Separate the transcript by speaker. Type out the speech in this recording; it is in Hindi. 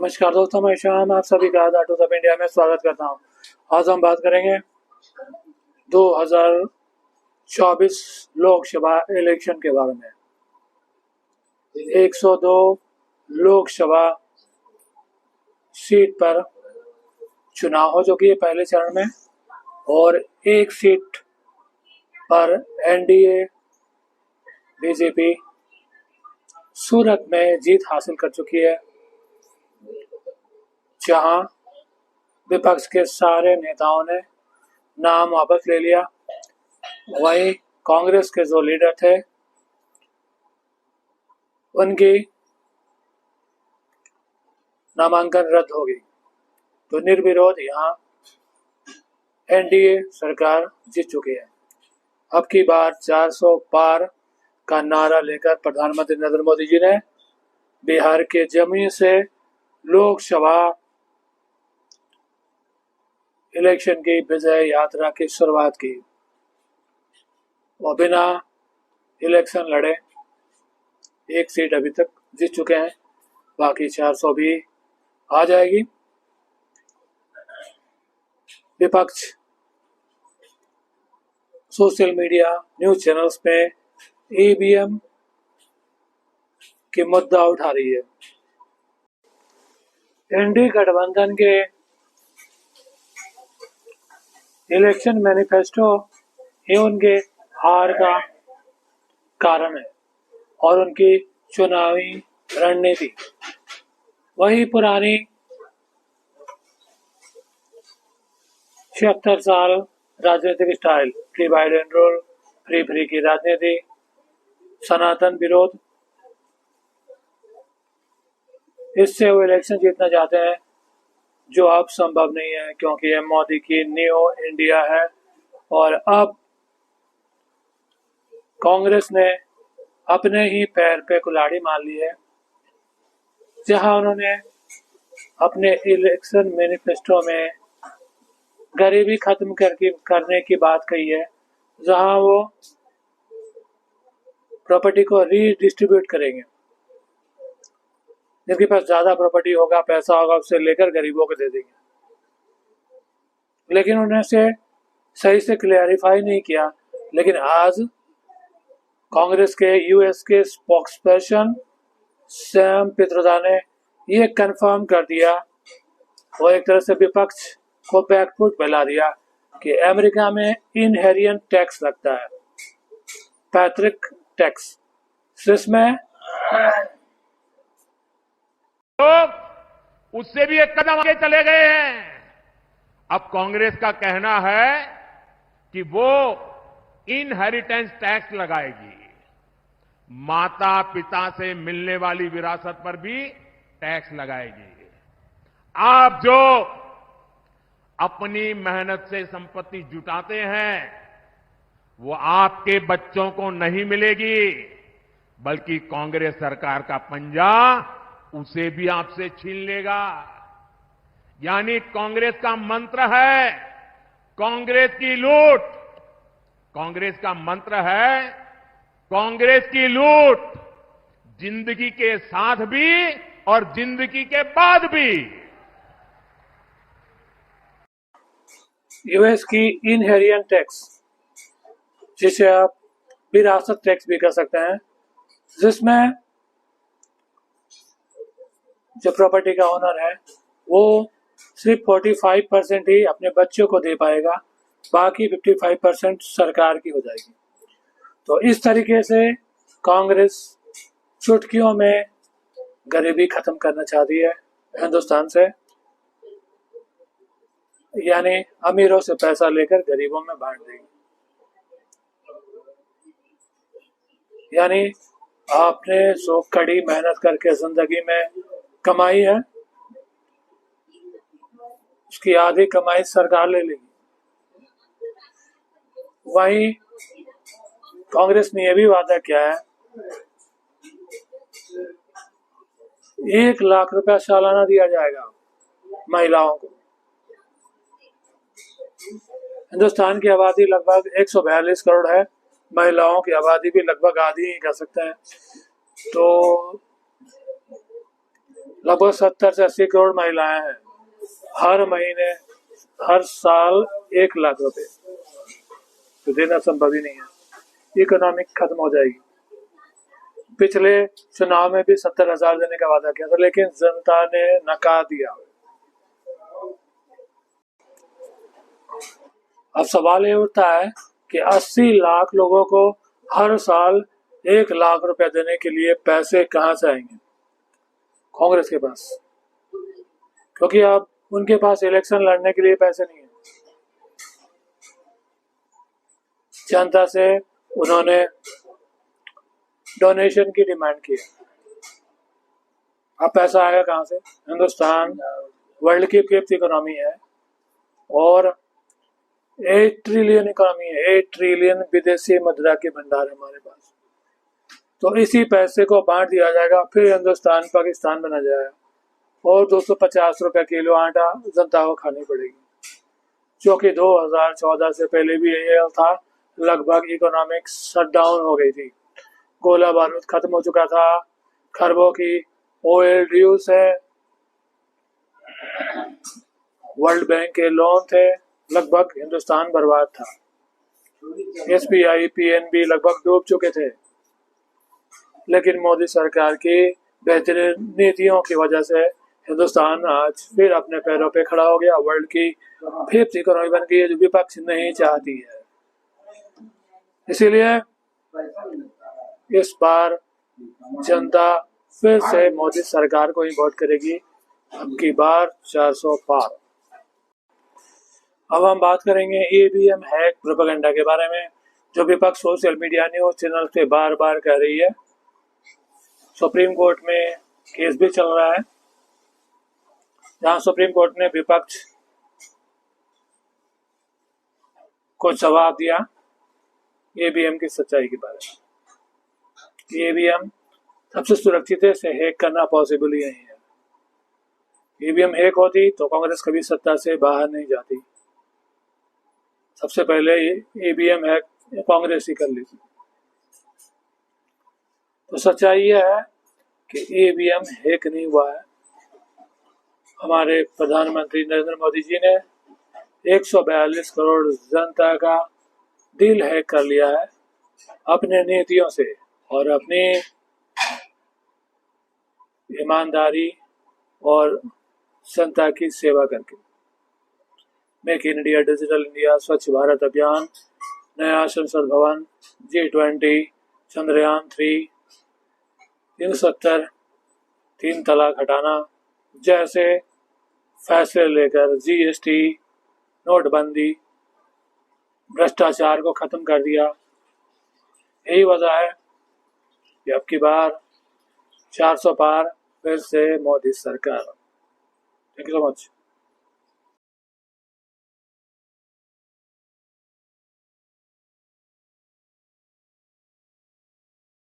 Speaker 1: नमस्कार दोस्तों, मैं श्याम आप सभी का आर्ट ऑफ इंडिया में स्वागत करता हूं। आज हम बात करेंगे 2024 लोकसभा इलेक्शन के बारे में। 102 लोकसभा सीट पर चुनाव हो चुकी है पहले चरण में, और एक सीट पर एनडीए बीजेपी सूरत में जीत हासिल कर चुकी है, जहां विपक्ष के सारे नेताओं ने नाम वापस ले लिया। वहीं कांग्रेस के जो लीडर थे उनकी नामांकन रद्द हो गई, तो निर्विरोध यहाँ एनडीए सरकार जीत चुकी है। अब की बार 400 पार का नारा लेकर प्रधानमंत्री नरेंद्र मोदी जी ने बिहार के जमुई से लोकसभा इलेक्शन की विजय यात्रा की शुरुआत की। वो बिना इलेक्शन लड़े एक सीट अभी तक जीत चुके हैं, बाकी 400 भी आ जाएगी। विपक्ष सोशल मीडिया न्यूज चैनल्स पे ईवीएम के मुद्दा उठा रही है। एनडीए गठबंधन के इलेक्शन मैनिफेस्टो ही उनके हार का कारण है और उनकी चुनावी रणनीति वही पुरानी 76 साल राजनीतिक style, divide and rule, free की राजनीति, सनातन विरोध। इससे वो इलेक्शन जीतना चाहते हैं, जो अब संभव नहीं है, क्योंकि ये मोदी की न्यू इंडिया है। और अब कांग्रेस ने अपने ही पैर पे कुल्हाड़ी मार ली है, जहां उन्होंने अपने इलेक्शन मैनिफेस्टो में गरीबी खत्म करने की बात कही है, जहां वो प्रॉपर्टी को रीडिस्ट्रीब्यूट करेंगे। जिसके पास ज्यादा प्रॉपर्टी होगा, पैसा होगा, उससे लेकर गरीबों को दे देंगे। लेकिन उन्होंने से सही से क्लैरिफाई नहीं किया। लेकिन आज कांग्रेस के यूएस के स्पोक्सपर्सन सैम पित्रोदा ने ये कंफर्म कर दिया और एक तरह से विपक्ष को बैकफुट फैला दिया कि अमेरिका में इनहेरिएंट टैक्स लगता है, पैट्रिक टैक्स, जिसमें
Speaker 2: लोग उससे भी एक कदम आगे चले गए हैं। अब कांग्रेस का कहना है कि वो इनहेरिटेंस टैक्स लगाएगी, माता पिता से मिलने वाली विरासत पर भी टैक्स लगाएगी। आप जो अपनी मेहनत से संपत्ति जुटाते हैं, वो आपके बच्चों को नहीं मिलेगी, बल्कि कांग्रेस सरकार का पंजा उसे भी आपसे छीन लेगा। यानी कांग्रेस का मंत्र है कांग्रेस की लूट। कांग्रेस का मंत्र है कांग्रेस की लूट, जिंदगी के साथ भी और जिंदगी के बाद भी।
Speaker 1: यूएस की इनहेरिएंट टैक्स, जिसे आप विरासत टैक्स भी कह सकते हैं, जिसमें जो प्रॉपर्टी का ओनर है वो सिर्फ 45% ही अपने बच्चों को दे पाएगा, बाकी 55% सरकार की हो जाएगी। तो इस तरीके से कांग्रेस चुटकियों में गरीबी खत्म करना चाहती है हिंदुस्तान से, यानी अमीरों से पैसा लेकर गरीबों में बांट देगी। यानी आपने जो कड़ी मेहनत करके जिंदगी में कमाई है, उसकी आधी कमाई सरकार ले लेगी। वहीं कांग्रेस ने यह भी वादा किया है 1 लाख रुपया सालाना दिया जाएगा महिलाओं को। हिंदुस्तान की आबादी लगभग 142 करोड़ है, महिलाओं की आबादी भी लगभग आधी ही कह सकते हैं। तो लगभग 70 से 80 करोड़ महिलाएं हैं। हर महीने, हर साल 1 लाख रुपए तो देना संभव ही नहीं है। इकोनॉमिक खत्म हो जाएगी। पिछले चुनाव में भी 70,000 देने का वादा किया था, लेकिन जनता ने नकार दिया। अब सवाल ये उठता है कि 80 लाख लोगों को हर साल 1 लाख रुपए देने के लिए पैसे कहां से आएंगे? कांग्रेस के पास, क्योंकि अब उनके पास इलेक्शन लड़ने के लिए पैसे नहीं है। जनता से उन्होंने डोनेशन की डिमांड की है। अब पैसा आएगा कहां से? हिंदुस्तान वर्ल्ड की 5th इकोनॉमी है और 8 ट्रिलियन इकोनॉमी है। 8 ट्रिलियन विदेशी मुद्रा के भंडार है हमारे पास। तो इसी पैसे को बांट दिया जाएगा, फिर हिंदुस्तान पाकिस्तान बना जाएगा और 250 रुपए किलो आटा जनता को खानी पड़ेगी, जो कि 2014 से पहले भी यही था। लगभग इकोनॉमिक शटडाउन हो गई थी, गोला बारूद खत्म हो चुका था, खरबों की ऑयल ड्यूज है, वर्ल्ड बैंक के लोन थे, लगभग हिंदुस्तान बर्बाद था। SBI, PNB लगभग डूब चुके थे, लेकिन मोदी सरकार की बेहतरीन नीतियों की वजह से हिंदुस्तान आज फिर अपने पैरों पे खड़ा हो गया। वर्ल्ड की 5th इकोनॉमी बन गई है, जो विपक्ष नहीं चाहती है। इसीलिए इस बार जनता फिर से मोदी सरकार को ही वोट करेगी, अब की बार 400 पार। अब हम बात करेंगे EVM हैक प्रोपेगेंडा के बारे में, जो विपक्ष सोशल मीडिया न्यूज चैनल पे बार बार कह रही है। सुप्रीम कोर्ट में केस भी चल रहा है, जहां सुप्रीम कोर्ट ने विपक्ष को जवाब दिया EVM की सच्चाई के बारे में। EVM सबसे सुरक्षित है, इसे हैक करना पॉसिबल ही नहीं है। EVM हैक होती तो कांग्रेस कभी सत्ता से बाहर नहीं जाती। सबसे पहले EVM हैक कांग्रेस ही कर ली थी। तो सच्चाई यह है कि EVM हैक नहीं हुआ है। हमारे प्रधानमंत्री नरेंद्र मोदी जी ने 142 करोड़ जनता का दिल हैक कर लिया है अपने नीतियों से और अपनी ईमानदारी और जनता की सेवा करके। Make in India, digital India, स्वच्छ भारत अभियान, नया संसद भवन, G20, चंद्रयान 3, 370, 3 तलाक हटाना जैसे फैसले लेकर GST, नोटबंदी, भ्रष्टाचार को खत्म कर दिया। यही वजह है कि अब की बार 400 पार फिर से मोदी सरकार। Thank you so much.